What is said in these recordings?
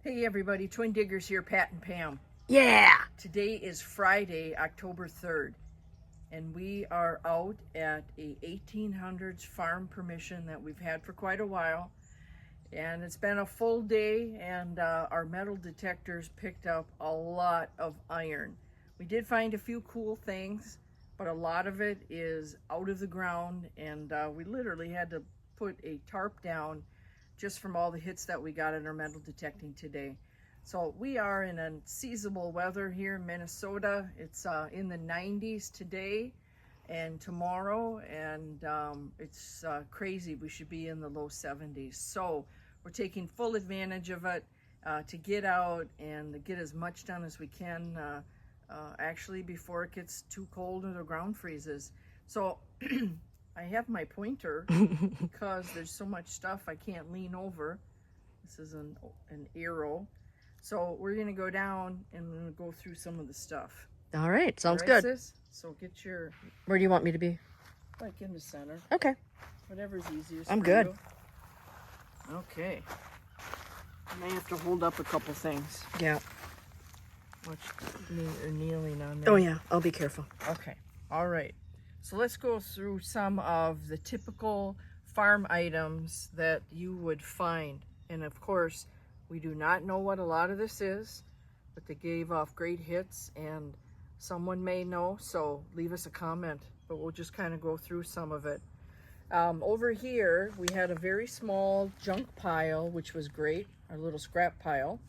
Hey everybody, Twin Diggers here, Pat and Pam. Yeah! Today is Friday, October 3rd, and we are out at a 1800's farm permission that we've had for quite a while. And it's been a full day, and our metal detectors picked up a lot of iron. We did find a few cool things, but a lot of it is out of the ground, and we literally had to put a tarp down just from all the hits that we got in our metal detecting today. So we are in unseasonable weather here in Minnesota. It's in the 90s today and tomorrow, and it's crazy. We should be in the low 70s. So we're taking full advantage of it to get out and to get as much done as we can actually before it gets too cold or the ground freezes. So I have my pointer because there's so much stuff I can't lean over. This is an arrow. So we're gonna go down and we're gonna go through some of the stuff. All right, sounds All right, good. sis? So get your, Where do you want me to be? like in the center, Okay, whatever's easiest I'm for good. you. Okay. I may have to hold up a couple things. Yeah. Watch me kneeling on there. Oh yeah, I'll be careful. Okay, all right. So let's go through some of the typical farm items that you would find. And of course, we do not know what a lot of this is, but they gave off great hits and someone may know, so leave us a comment, but we'll just kind of go through some of it. Over here, we had a very small junk pile, which was great, our little scrap pile.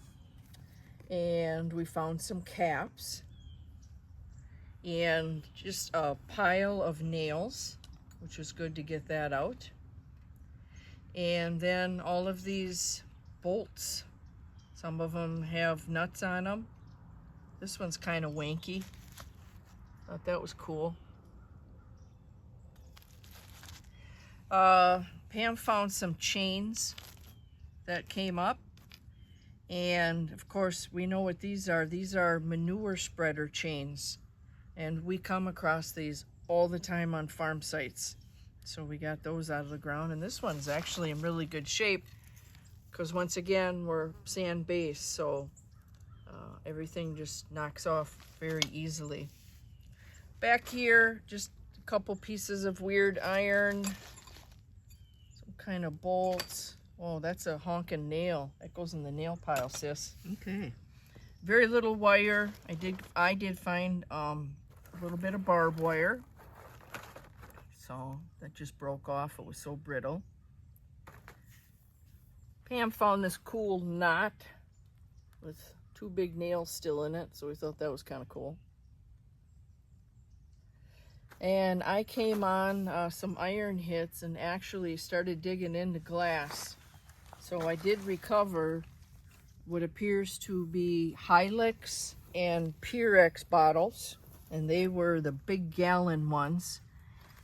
And we found some caps. And just a pile of nails, which was good to get that out. And then all of these bolts. Some of them have nuts on them. This one's kind of wanky. Thought that was cool. Pam found some chains that came up. And of course, we know what these are. These are manure spreader chains. And we come across these all the time on farm sites. So we got those out of the ground. And this one's actually in really good shape because once again, we're sand based. So everything just knocks off very easily. Back here, just a couple pieces of weird iron. Some kind of bolts. Oh, that's a honking nail. That goes in the nail pile, sis. Okay. Very little wire. I did find a little bit of barbed wire. So that just broke off. It was so brittle. Pam found this cool knot with 2 big nails still in it. So we thought that was kind of cool. And I came on some iron hits and actually started digging into glass. So I did recover what appears to be Hilux and Pyrex bottles, and they were the big gallon ones.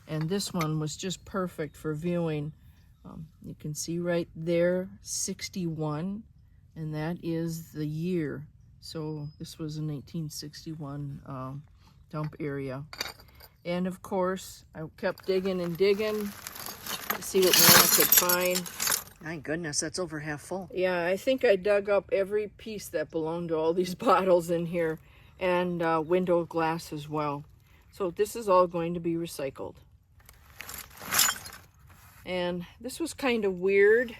And this one was just perfect for viewing. You can see right there, 61, and that is the year. So this was an 1861 dump area. And of course, I kept digging and digging to see what more I could find. My goodness, that's over half full. Yeah, I think I dug up every piece that belonged to all these bottles in here, and window glass as well. So this is all going to be recycled. And this was kind of weird.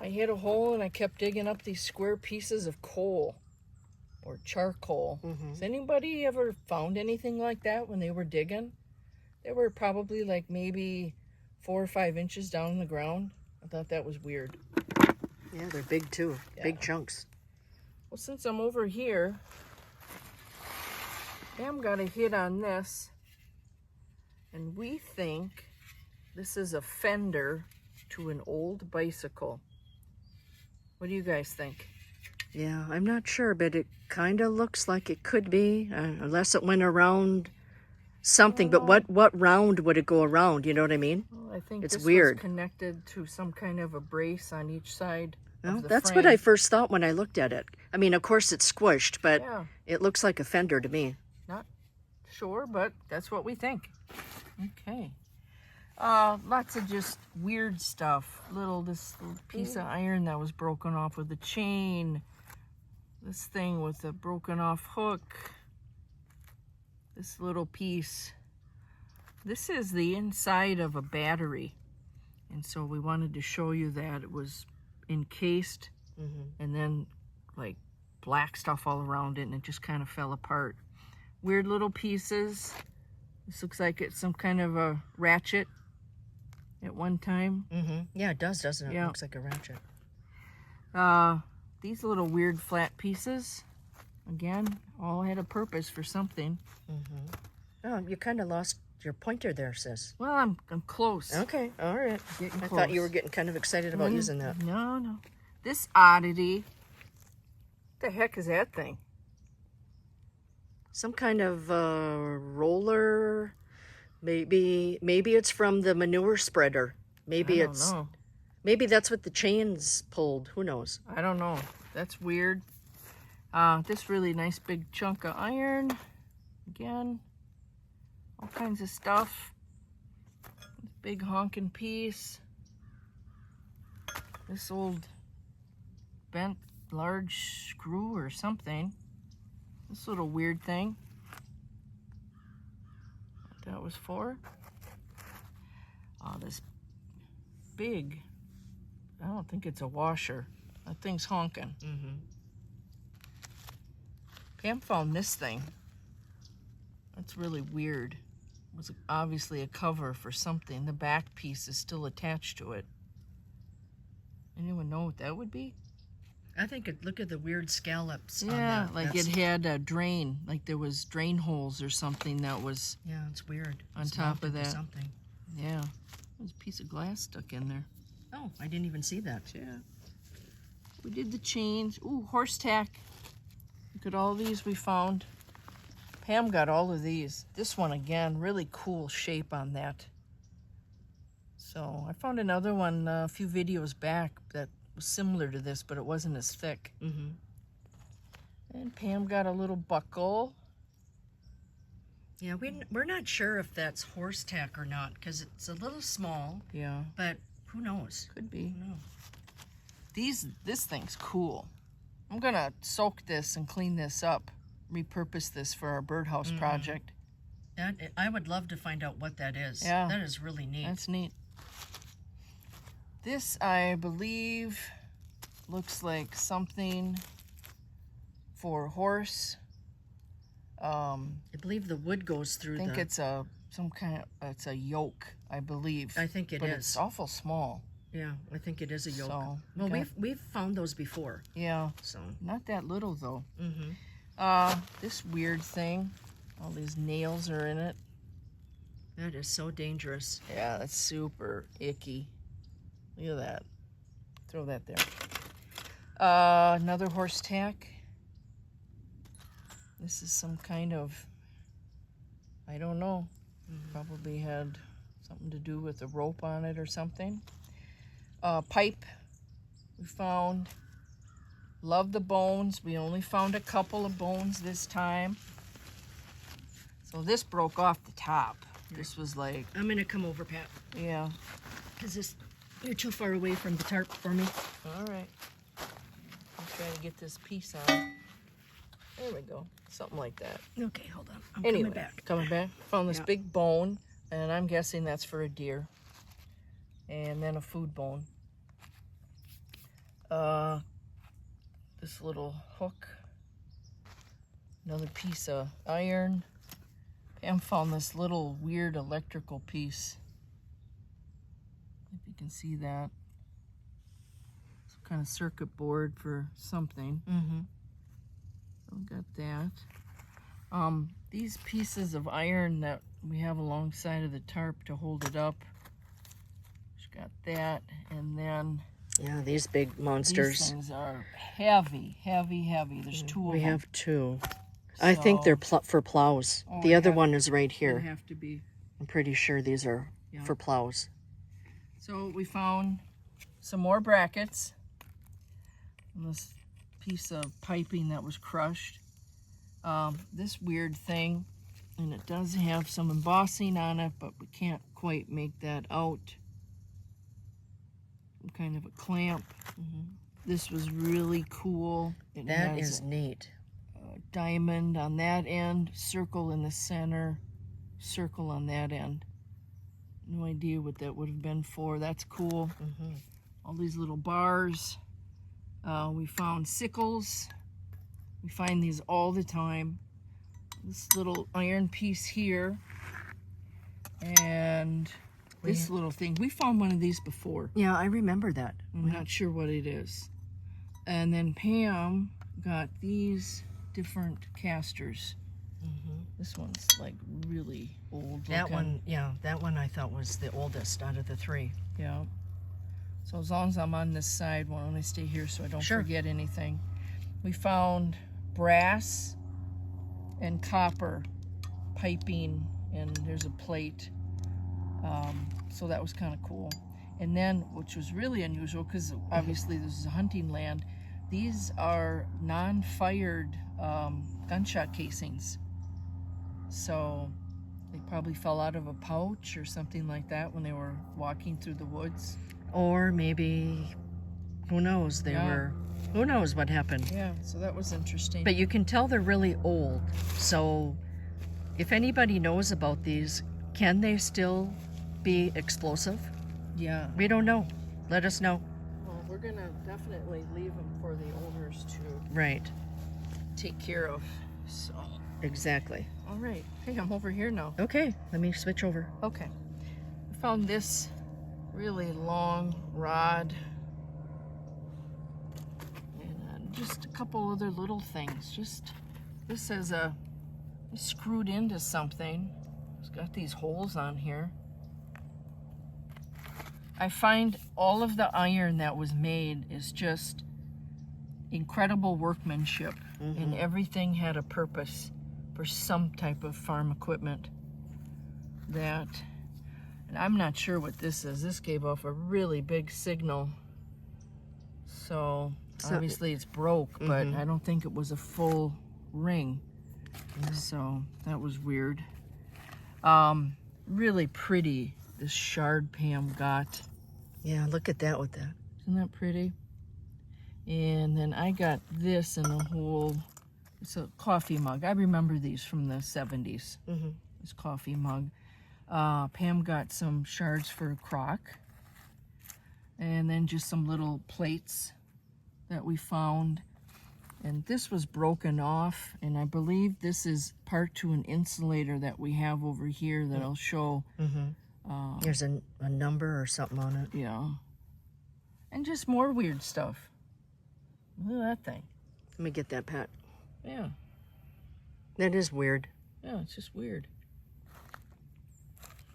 I hit a hole and I kept digging up these square pieces of coal or charcoal. Has anybody ever found anything like that when they were digging? They were probably like maybe 4 or 5 inches down in the ground. I thought that was weird. Yeah, they're big too. Yeah. Big chunks. Well, since I'm over here, Pam got a hit on this, and we think this is a fender to an old bicycle. What do you guys think? Yeah, I'm not sure, but it kind of looks like it could be, unless it went around something. But what round would it go around? You know what I mean? Well, I think It's this weird. was connected to some kind of a brace on each side. Well, that's what I first thought when I looked at it. I mean, of course it's squished, but Yeah. it looks like a fender to me. Not sure, but that's what we think. Okay. Lots of just weird stuff. This little piece of iron that was broken off with a chain. This thing with a broken off hook. This little piece. This is the inside of a battery. And so we wanted to show you that it was encased and then like black stuff all around it, and it just kind of fell apart. Weird little pieces. This looks like it's some kind of a ratchet at one time. Yeah, it does, doesn't it? Yeah. It looks like a ratchet. These little weird flat pieces, again, all had a purpose for something. Oh, you kind of lost your pointer there, sis. Well, I'm close. Okay, all right. Getting I close. thought you were getting kind of excited about using that. No. This oddity. What the heck is that thing? Some kind of roller. Maybe it's from the manure spreader. Maybe I don't know. Maybe that's what the chains pulled. Who knows? I don't know. That's weird. This really nice big chunk of iron. Again, all kinds of stuff. Big honking piece. This old bent large screw or something. This little weird thing. What that was for. Oh, this big, I don't think it's a washer. That thing's honking. Pam found this thing. That's really weird. It was obviously a cover for something. The back piece is still attached to it. Anyone know what that would be? I think look at the weird scallops. Yeah, on that. like it had a drain, like there was drain holes or something that was. Yeah, it's weird. On It's top of mounted to that. something. Yeah, there's a piece of glass stuck in there. Oh, I didn't even see that. Yeah. We did the chains. Ooh, horse tack. Look at all these we found. Pam got all of these. This one again, really cool shape on that. So I found another one a few videos back that was similar to this, but it wasn't as thick. And Pam got a little buckle. Yeah, we're not sure if that's horse tack or not because it's a little small. Yeah, But who knows? could be. No. This thing's cool. I'm gonna soak this and clean this up, repurpose this for our birdhouse project. I would love to find out what that is. Yeah. That is really neat. That's neat. This, I believe, looks like something for a horse. I believe the wood goes through I think it's it's a yoke, I believe. I think it but is. it's awful small. Yeah, I think it is a yoke. So, well, okay. we've found those before. Yeah, So. not that little though. This weird thing, all these nails are in it. That is so dangerous. Yeah, that's super icky. Look at that. Throw that there. Another horse tack. This is some kind of, I don't know, probably had something to do with a rope on it or something. Pipe we found. Love the bones. We only found a couple of bones this time. So this broke off the top. This was like, I'm gonna come over, Pat, yeah. because you're too far away from the tarp for me. All right. I'm trying to get this piece on. There we go. Something like that. Okay, hold on. I'm Anyway, coming back. coming back. Found this Yeah. big bone, and I'm guessing that's for a deer. And then a food bone. This little hook. Another piece of iron. Pam found this little weird electrical piece. If you can see that. Some kind of circuit board for something. So we got that. These pieces of iron that we have alongside of the tarp to hold it up. Just got that, and then Yeah, these big monsters. these things are heavy. There's two of We them. have two. I think they're for plows. Oh, The they other have- one is right They here. have to be. I'm pretty sure these are Yeah. for plows. So we found some more brackets. And this piece of piping that was crushed. This weird thing, and it does have some embossing on it, but we can't quite make that out. Some kind of a clamp. This was really cool. It That has is neat. a diamond on that end, circle in the center, circle on that end. No idea what that would have been for. That's cool. All these little bars. We found sickles. We find these all the time. This little iron piece here. And this little thing. We found one of these before. Yeah, I remember that. I'm not sure what it is. And then Pam got these different casters. This one's like really old That looking. one, yeah, that one I thought was the oldest out of the three. Yeah. So as long as I'm on this side, why don't I stay here so I don't forget anything? We found brass and copper piping, and there's a plate. So that was kind of cool. And then, which was really unusual, because obviously this is a hunting land, these are non-fired gunshot casings. So they probably fell out of a pouch or something like that when they were walking through the woods. Or maybe, who knows, who knows what happened. Yeah, so that was interesting. But you can tell they're really old. So if anybody knows about these, can they still be explosive? Yeah. We don't know. Let us know. Well, we're going to definitely leave them for the owners to Right. take care of. So, Exactly. all right. Hey, I'm over here now. Okay, let me switch over. Okay. I found this really long rod. And just a couple other little things. Just, this is screwed into something. It's got these holes on here. I find all of the iron that was made is just incredible workmanship, and everything had a purpose for some type of farm equipment. And I'm not sure what this is. This gave off a really big signal. So obviously it's broke, but I don't think it was a full ring. So that was weird. Really pretty, this shard Pam got. Yeah, look at that with that. Isn't that pretty? And then I got this in a whole, it's a coffee mug. I remember these from the 70s. This coffee mug. Pam got some shards for a crock. And then just some little plates that we found. And this was broken off, and I believe this is part to an insulator that we have over here that I'll show. There's a number or something on it. Yeah. And just more weird stuff. Look at that thing. Let me get that, Pat. Yeah. That is weird. Yeah, it's just weird.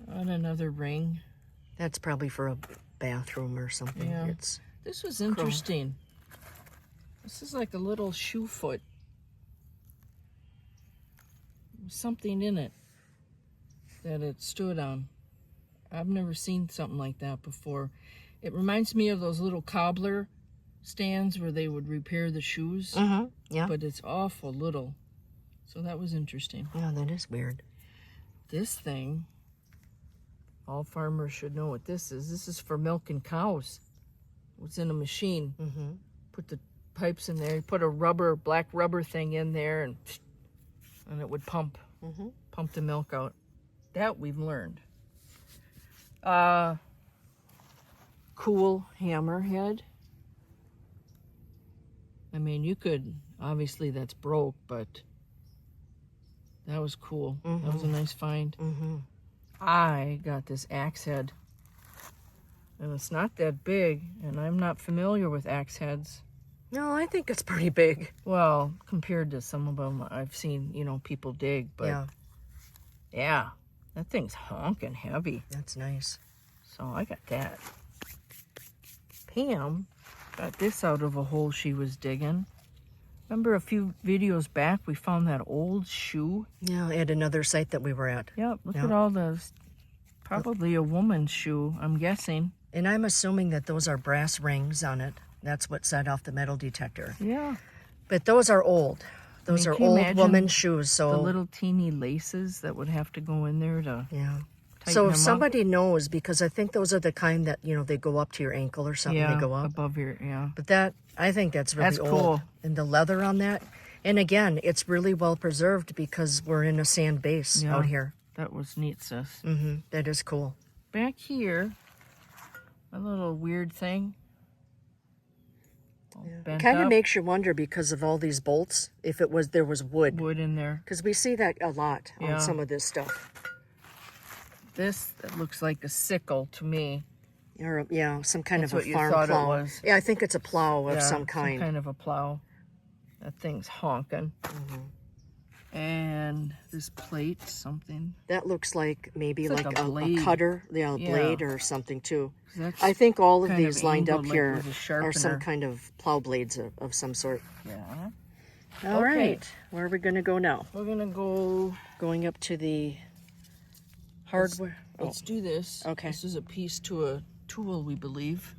On another ring. That's probably for a bathroom or something. Yeah. It's This was interesting. This is like a little shoe foot. Something in it that it stood on. I've never seen something like that before. It reminds me of those little cobbler stands where they would repair the shoes. Yeah. But it's awful little. So that was interesting. Yeah, that is weird. This thing, all farmers should know what this is. This is for milking cows. It's in a machine. Put the pipes in there. You put a black rubber thing in there, and it would pump the milk out. That we've learned. Cool hammerhead. I mean, you could, obviously that's broke, but that was cool. That was a nice find. I got this axe head, and it's not that big, and I'm not familiar with axe heads. No, I think it's pretty big. Well, compared to some of them I've seen, people dig, but yeah, that thing's honking heavy. That's nice. So I got that. Pam got this out of a hole she was digging. Remember a few videos back we found that old shoe? Yeah, at another site that we were at. Yep, look at all those. Probably a woman's shoe, I'm guessing. And I'm assuming that those are brass rings on it. That's what set off the metal detector. Yeah. But those are old. Those can are you old imagine woman's shoes. So the little teeny laces that would have to go in there to So them if up. somebody knows, because I think those are the kind that, they go up to your ankle or something, Yeah, they go up. above your, yeah. But I think that's really That's old. cool. And the leather on that. And again, it's really well preserved because we're in a sand base Yeah. out here. That was neat, sis. That is cool. Back here, a little weird thing. It kind of makes you wonder because of all these bolts, if there was wood. Wood in there. Because we see that a lot Yeah. on some of this stuff. This that looks like a sickle to me. Or, yeah, some kind That's of a what you farm thought it plow. was. Yeah, I think it's a plow of Yeah, some kind. Some kind of a plow. That thing's honking. And this plate, something. That looks like maybe It's like like a a blade. cutter, a Yeah. blade or something too. That's I think all of kind of these lined up angled like here with a are some sharpener. kind of plow blades of some sort. Yeah. All Okay. right, where are we going to go now? We're gonna go. Going up to the hardware. Let's do this. Okay. This is a piece to a tool, we believe.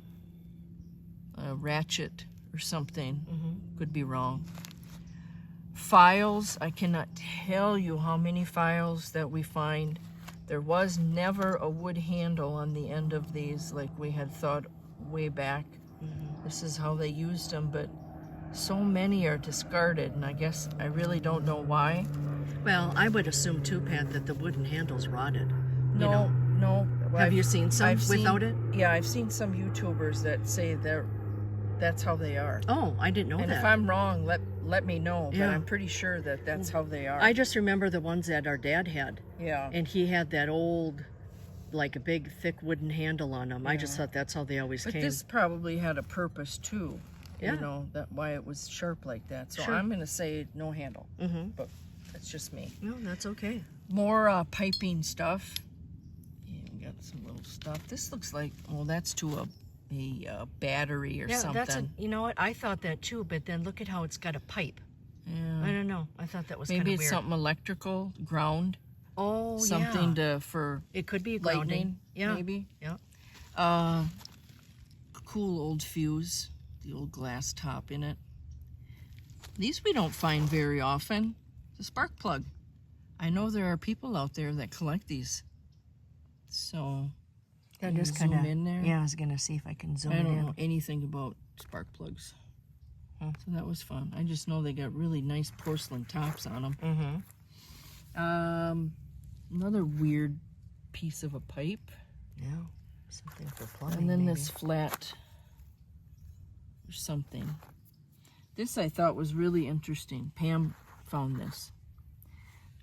A ratchet or something. Could be wrong. Files. I cannot tell you how many files that we find. There was never a wood handle on the end of these like we had thought way back. This is how they used them, but so many are discarded, and I guess I really don't know why. Well, I would assume too, Pat, that the wooden handles rotted. No. Have you seen some without it? Yeah, I've seen some YouTubers that say that's how they are. Oh, I didn't know And that. if I'm wrong, let me know. But Yeah. I'm pretty sure that that's how they are. I just remember the ones that our dad had. Yeah. And he had that old, like a big, thick wooden handle on them. I just thought that's how they always But came. this probably had a purpose too. Yeah. You know, that why it was sharp like that. So Sure. I'm going to say no handle. But that's just me. No, that's okay. More piping stuff. Yeah, we got some little stuff. This looks like, well, that's to a battery or something. That's you know what? I thought that too, but then look at how it's got a pipe. Yeah. I don't know. I thought that was kind of Maybe weird. it's something electrical, ground, Oh, something yeah. for It could be lightning, grounding. Yeah. maybe. Yeah. Cool old fuse, the old glass top in it. These we don't find very often. The spark plug. I know there are people out there that collect these. So That can is you kind of zoom in there. Yeah, I was gonna see if I can zoom I it don't in. know anything about spark plugs. So that was fun. I just know they got really nice porcelain tops on them. Another weird piece of a pipe. Yeah, something for plumbing. And then maybe. this flat or something. This I thought was really interesting. Pam found this.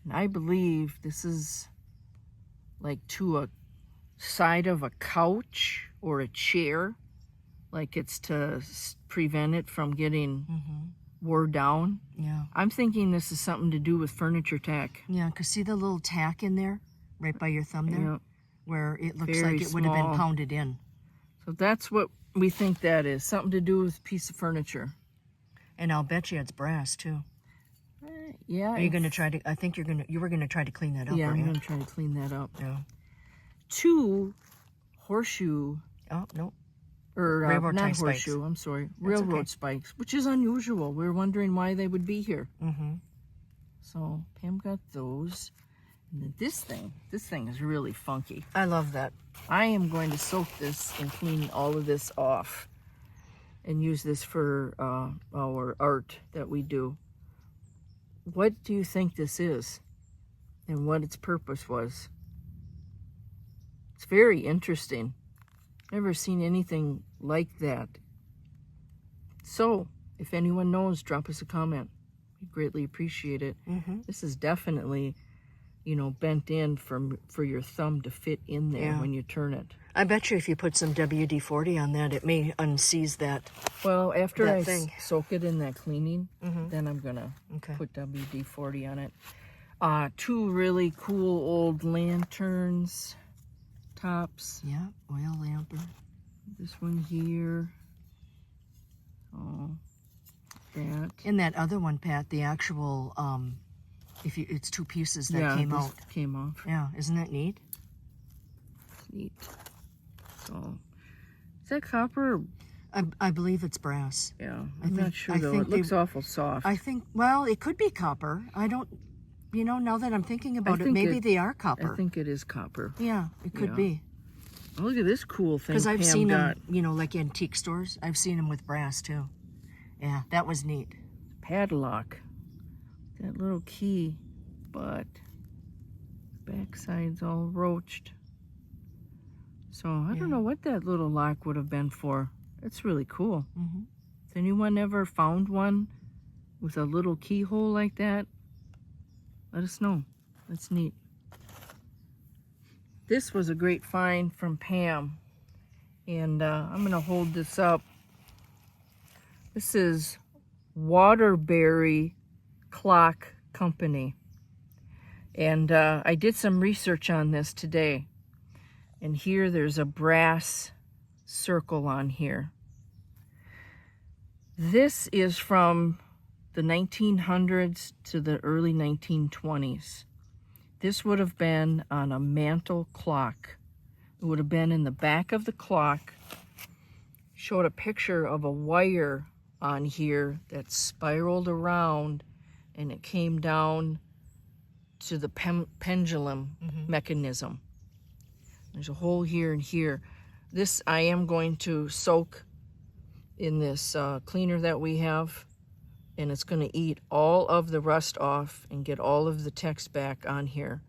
And I believe this is like to a side of a couch or a chair. Like it's to prevent it from getting wore down. Yeah. I'm thinking this is something to do with furniture tack. Yeah, because see the little tack in there, right by your thumb there, Yeah. where it looks Very like it would have small. been pounded in. So that's what we think that is. Something to do with a piece of furniture. And I'll bet you it's brass too. Yeah. Are you going to try to? I think you were going to try to clean that up. Yeah, weren't I'm you? going to try to clean that up. Yeah. 2 horseshoe, Oh no. or Railroad tie not spikes. horseshoe, I'm sorry, railroad okay. spikes, which is unusual. We were wondering why they would be here. So Pam got those. And then this thing is really funky. I love that. I am going to soak this and clean all of this off and use this for our art that we do. What do you think this is and what its purpose was? It's very interesting. Never seen anything like that. So, if anyone knows, drop us a comment. We greatly appreciate it. This is definitely, bent in for your thumb to fit in there Yeah. when you turn it. I bet you if you put some WD-40 on that, it may unseize that. Well, after That I thing. soak it in that cleaning, then I'm going to Okay. put WD-40 on it. 2 really cool old lanterns, tops. Yeah, oil lamp. This one here. Oh, that. In that other one, Pat, the actual, it's 2 pieces that came this out. came off. Yeah, isn't that neat? Neat. So, is that copper? I believe it's brass. Yeah, I I'm not think- sure I though. think It looks awful soft. I think, well, it could be copper. I don't You know, now that I'm thinking about it, think maybe they are copper. I think it is copper. Yeah, it could Yeah. be. Oh, look at this cool thing Because I've Pam seen got. them, you know, like antique stores. I've seen them with brass too. Yeah, that was neat. Padlock. That little key, but backside's all roached. So I don't know what that little lock would have been for. It's really cool. Mm-hmm. Has anyone ever found one with a little keyhole like that? Let us know. That's neat. This was a great find from Pam. And I'm going to hold this up. This is Waterbury Clock Company. And I did some research on this today. And here there's a brass circle on here. This is from the 1900s to the early 1920s. This would have been on a mantle clock. It would have been in the back of the clock. Showed a picture of a wire on here that spiraled around and it came down to the pendulum mechanism. There's a hole here and here. This I am going to soak in this cleaner that we have, and it's going to eat all of the rust off and get all of the text back on here.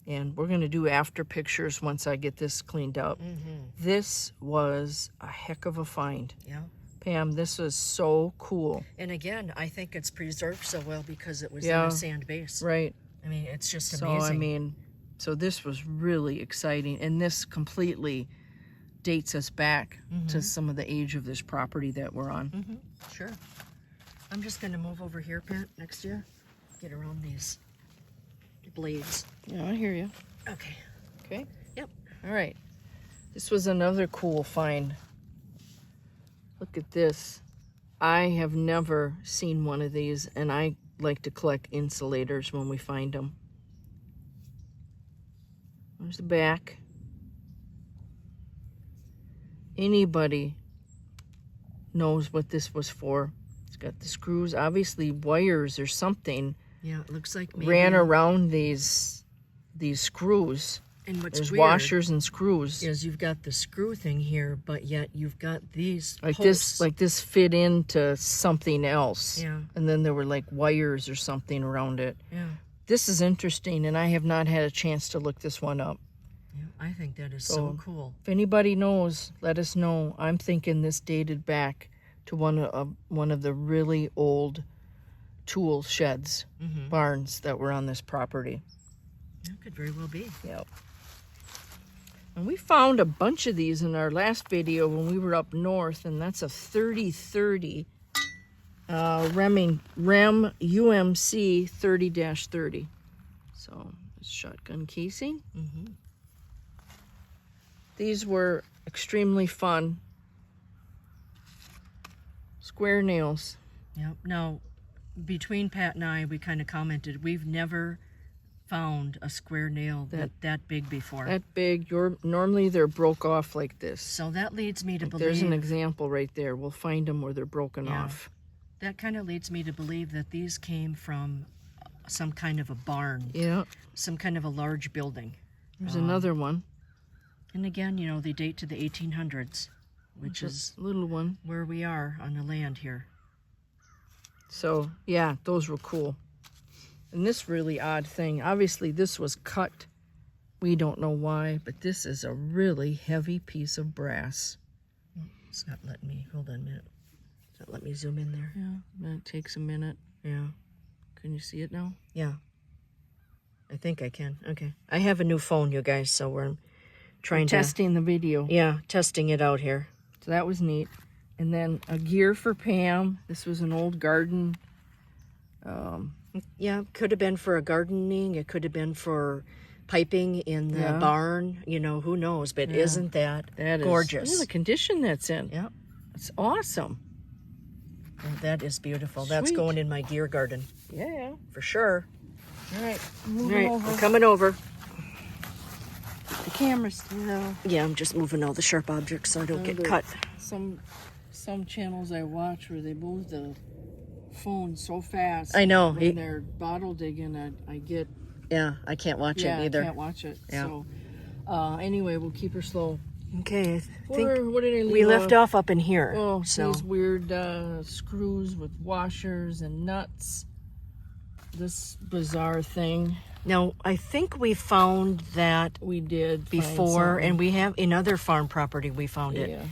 And we're going to do after pictures once I get this cleaned up. This was a heck of a find. Yeah. Pam, this was so cool. And again, I think it's preserved so well because it was in a sand base. Right. I mean, it's just So, amazing. I mean, so this was really exciting. And this completely dates us back to some of the age of this property that we're on. Sure. I'm just going to move over here, Pat, next year. Get around these blades. Yeah, I hear you. Okay. Okay. Yep. All right. This was another cool find. Look at this. I have never seen one of these, and I like to collect insulators when we find them. There's the back. Anybody knows what this was for. It's got the screws, obviously wires or something Yeah, it looks like maybe. ran around these screws. And what's There's weird washers and screws. is you've got the screw thing here, but yet you've got these Like posts. this fit into something else. Yeah. And then there were like wires or something around it. Yeah. This is interesting, and I have not had a chance to look this one up. Yeah, I think that is So- so cool. If anybody knows, let us know. I'm thinking this dated back to one of the really old tool sheds, barns that were on this property. That could very well be. Yep. And we found a bunch of these in our last video when we were up north, and that's a 3030 Rem UMC 30-30. So it's shotgun casing. These were extremely fun. Square nails. Yep. Now, between Pat and I, we kind of commented we've never found a square nail that big before. That big. Normally they're broke off like this. So that leads me to believe. There's an example right there. We'll find them where they're broken off. That kind of leads me to believe that these came from some kind of a barn, Yeah. some kind of a large building. There's another one. And again, you know, they date to the 1800s, which is Little one. where we are on the land here. So, yeah, those were cool. And this really odd thing, obviously this was cut. We don't know why, but this is a really heavy piece of brass. It's not letting me, hold on a minute. It's not letting me zoom in there. Yeah, that takes a minute. Yeah. Can you see it now? Yeah. I think I can. Okay. I have a new phone, you guys, so we're trying to... Testing the video. Yeah, testing it out here. So that was neat. And then a gear for Pam. This was an old garden. Yeah, could have been for a gardening. It could have been for piping in the barn. You know, who knows? But isn't that gorgeous? Look at the condition that's in. Yeah. It's awesome. Oh, that is beautiful. That's Sweet. going in my gear garden Yeah. for sure. All right. All Moving right, over. I'm coming over. The camera still. Yeah, I'm just moving all the sharp objects so I don't get cut. Some channels I watch where they move the phone so fast. I know. When they're bottle digging, I get... Yeah, I can't watch it either. I can't watch it. Yeah. So, anyway, we'll keep her slow. Okay, I think What did I leave we left off? off up in here. Oh, so these weird screws with washers and nuts. This bizarre thing. now I think we found that We did before, and we have in other farm property we found it. Yeah.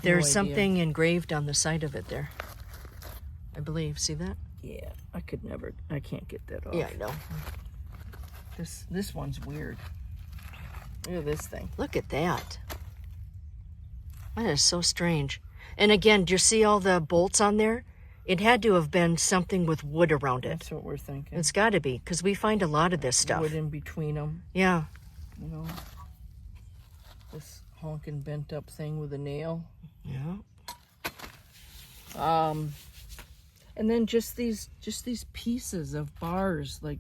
There's idea. something engraved on the side of it there. I believe. See that? Yeah, I can't get that off. Yeah, I know. This one's weird. Look at this thing. Look at that. That is so strange. And again, do you see all the bolts on there? It had to have been something with wood around it. That's what we're thinking. It's got to be, because we find a lot of this stuff. Wood in between them, Yeah. you know. This honking bent up thing with a nail. Yeah. And then just these pieces of bars, like,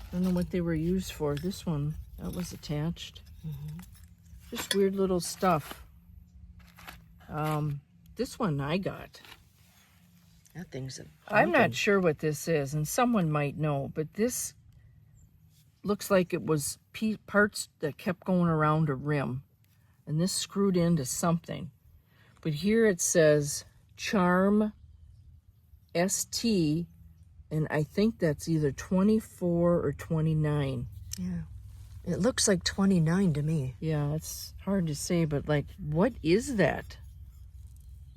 I don't know what they were used for. This one, that was attached. Just weird little stuff. This one I got. That thing's I'm not sure what this is, and someone might know, but this looks like it was parts that kept going around a rim, and this screwed into something. But here it says Charm ST, and I think that's either 24 or 29. Yeah. It looks like 29 to me. Yeah, it's hard to say, but like, what is that?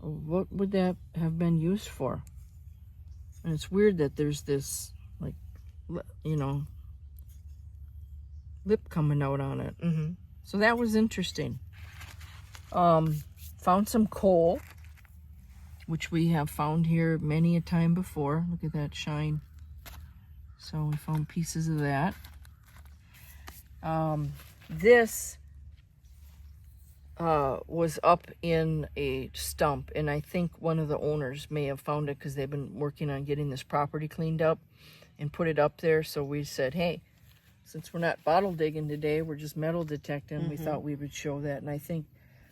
What would that have been used for? And it's weird that there's this, like, you know, lip coming out on it. Mm-hmm. So that was interesting. Found some coal, which we have found here many a time before. Look at that shine. So we found pieces of that. This was up in a stump, and I think one of the owners may have found it because they've been working on getting this property cleaned up and put it up there. So we said, hey, since we're not bottle digging today, we're just metal detecting. We thought we would show that. And I think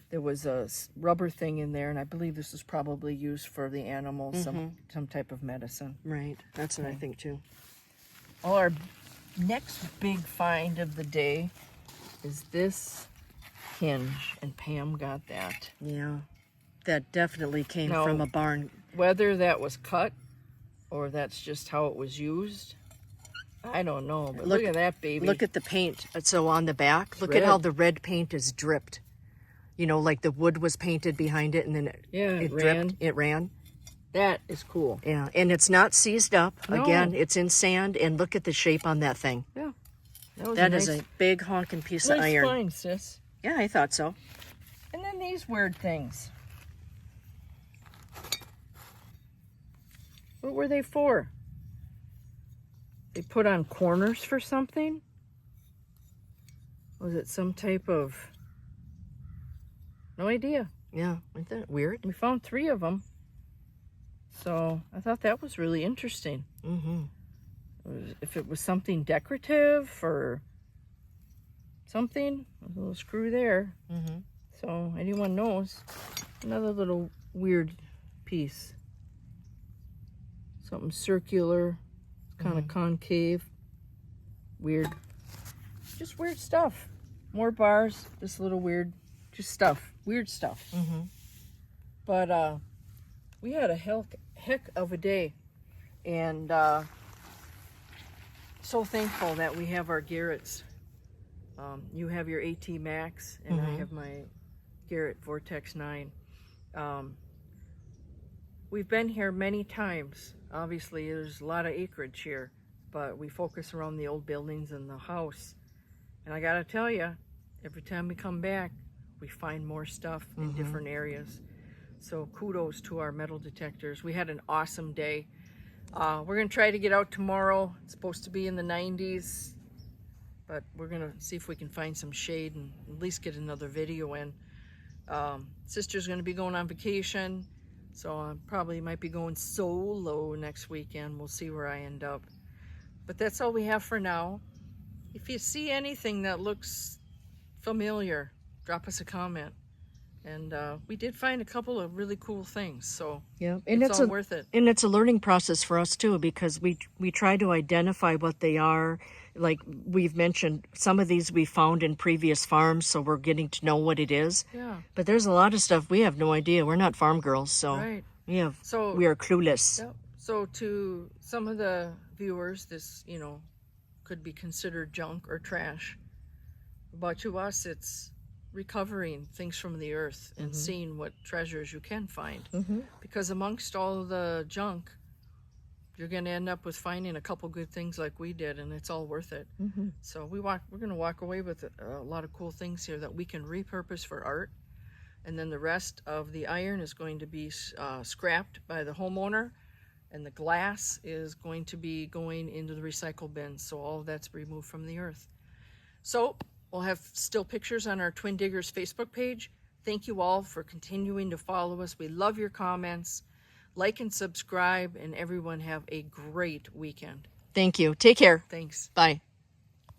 there was a rubber thing in there, and I believe this was probably used for the animals, some type of medicine. Right. That's what I think too. Well, our next big find of the day is this hinge, and Pam got that. Yeah. That definitely came No. from a barn. Whether that was cut or that's just how it was used, I don't know. But look at that baby. Look at the paint. So on the back, look Red. at how the red paint is dripped. You know, like the wood was painted behind it, and then it it dripped. ran. It ran. That is cool. Yeah, and it's not seized up. No. Again, it's in sand, and look at the shape on that thing. Yeah. That was That a is nice, a big honking piece of nice iron. find, sis. Yeah, I thought so. And then these weird things. What were they for? They put on corners for something? Was it some type of... No idea. Yeah, isn't that weird? We found 3 of them. So I thought that was really interesting. Mm-hmm. If it was something decorative or something, a little screw there. Mm-hmm. So anyone knows. Another little weird piece. Something circular, kind of concave. Weird. Just weird stuff. More bars, this little weird, just stuff. Weird stuff. Mm-hmm. But we had a heck of a day. And so thankful that we have our Garretts. You have your AT Max, and I have my Garrett Vortex 9. We've been here many times. Obviously, there's a lot of acreage here, but we focus around the old buildings and the house. And I gotta tell you, every time we come back, we find more stuff in different areas. So kudos to our metal detectors. We had an awesome day. We're gonna try to get out tomorrow. It's supposed to be in the 90s, but we're gonna see if we can find some shade and at least get another video in. Sister's gonna be going on vacation, so I probably might be going solo next weekend. We'll see where I end up. But that's all we have for now. If you see anything that looks familiar, drop us a comment. And we did find a couple of really cool things, so Yeah, and it's all worth it. And it's a learning process for us too, because we try to identify what they are. Like we've mentioned, some of these we found in previous farms, so we're getting to know what it is. Yeah. But there's a lot of stuff we have no idea. We're not farm girls, so Right. we So are clueless. Yep. So to some of the viewers, this, could be considered junk or trash. But to us, it's recovering things from the earth and seeing what treasures you can find. Because amongst all the junk, you're going to end up with finding a couple good things like we did, and it's all worth it. So we're going to walk away with a lot of cool things here that we can repurpose for art. And then the rest of the iron is going to be scrapped by the homeowner, and the glass is going to be going into the recycle bin. So all of that's removed from the earth. So we'll have still pictures on our Twin Diggers Facebook page. Thank you all for continuing to follow us. We love your comments. Like and subscribe, and everyone have a great weekend. Thank you. Take care. Thanks. Bye.